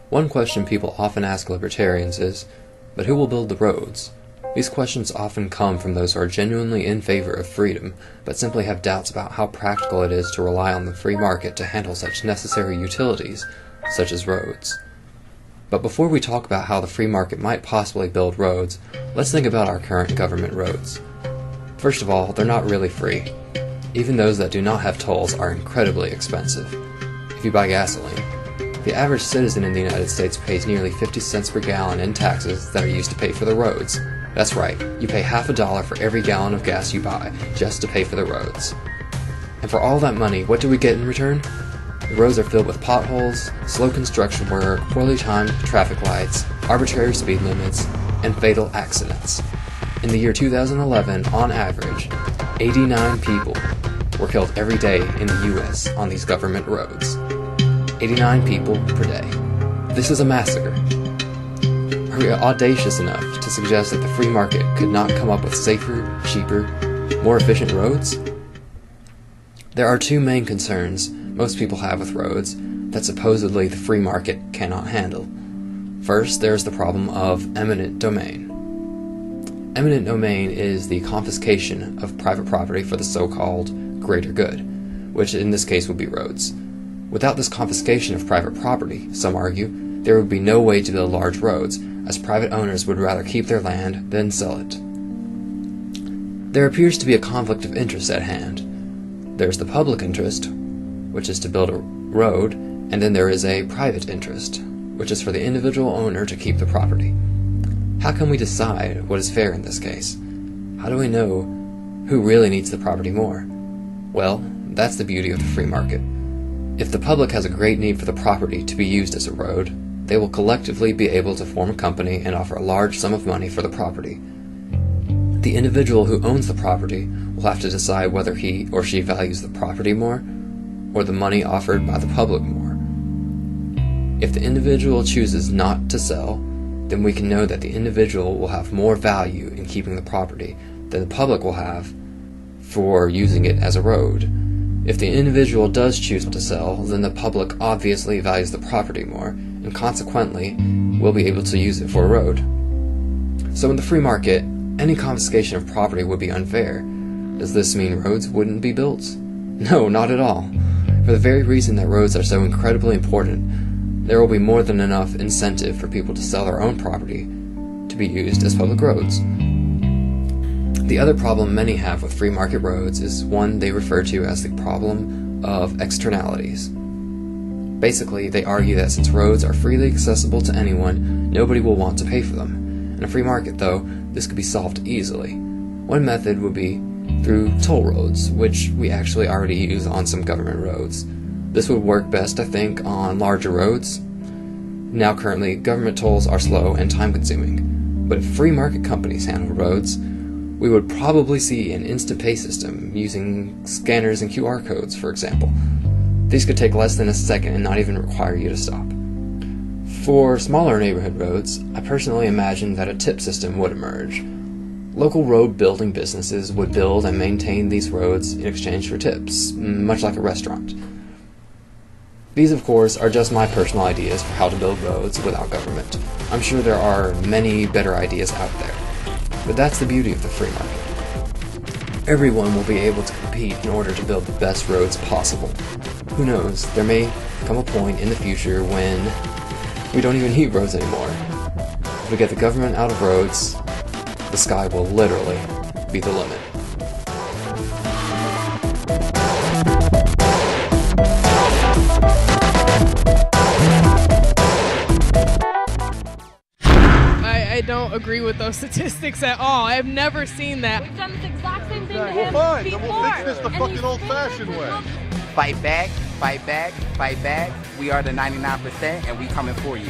One question people often ask libertarians is, but who will build the roads? These questions often come from those who are genuinely in favor of freedom, but simply have doubts about how practical it is to rely on the free market to handle such necessary utilities, such as roads. But before we talk about how the free market might possibly build roads, let's think about our current government roads. First of all, they're not really free. Even those that do not have tolls are incredibly expensive. If you buy gasoline, the average citizen in the United States pays nearly 50 cents per gallon in taxes that are used to pay for the roads. That's right, you pay half a dollar for every gallon of gas you buy, just to pay for the roads. And for all that money, what do we get in return? The roads are filled with potholes, slow construction work, poorly timed traffic lights, arbitrary speed limits, and fatal accidents. In the year 2011, on average, 89 people were killed every day in the U.S. on these government roads. 89 people per day. This is a massacre. Are we audacious enough to suggest that the free market could not come up with safer, cheaper, more efficient roads? There are two main concerns most people have with roads that supposedly the free market cannot handle. First, there's the problem of eminent domain. Eminent domain is the confiscation of private property for the so-called greater good, which in this case would be roads. Without this confiscation of private property, some argue, there would be no way to build large roads, as private owners would rather keep their land than sell it. There appears to be a conflict of interest at hand. There's the public interest, which is to build a road, and then there is a private interest, which is for the individual owner to keep the property. How can we decide what is fair in this case? How do we know who really needs the property more? Well, that's the beauty of the free market. If the public has a great need for the property to be used as a road, they will collectively be able to form a company and offer a large sum of money for the property. The individual who owns the property will have to decide whether he or she values the property more, or the money offered by the public more. If the individual chooses not to sell, then we can know that the individual will have more value in keeping the property than the public will have for using it as a road. If the individual does choose to sell, then the public obviously values the property more, and consequently will be able to use it for a road. So in the free market, any confiscation of property would be unfair. Does this mean roads wouldn't be built? No, not at all. For the very reason that roads are so incredibly important, there will be more than enough incentive for people to sell their own property to be used as public roads. The other problem many have with free market roads is one they refer to as the problem of externalities. Basically, they argue that since roads are freely accessible to anyone, nobody will want to pay for them. In a free market, though, this could be solved easily. One method would be through toll roads, which we actually already use on some government roads. This would work best, I think, on larger roads. Now currently, government tolls are slow and time-consuming, but if free market companies handle roads, we would probably see an instant pay system using scanners and QR codes, for example. These could take less than a second and not even require you to stop. For smaller neighborhood roads, I personally imagine that a tip system would emerge. Local road building businesses would build and maintain these roads in exchange for tips, much like a restaurant. These, of course, are just my personal ideas for how to build roads without government. I'm sure there are many better ideas out there. But that's the beauty of the free market. Everyone will be able to compete in order to build the best roads possible. Who knows, there may come a point in the future when we don't even need roads anymore. If we get the government out of roads, the sky will literally be the limit. I don't agree with those statistics at all. I've never seen that. We've done this exact same thing to Well, him fine. before. Then we'll fix this the and fucking he's old-fashioned still- way. Fight back, fight back, fight back. We are the 99% and we coming for you.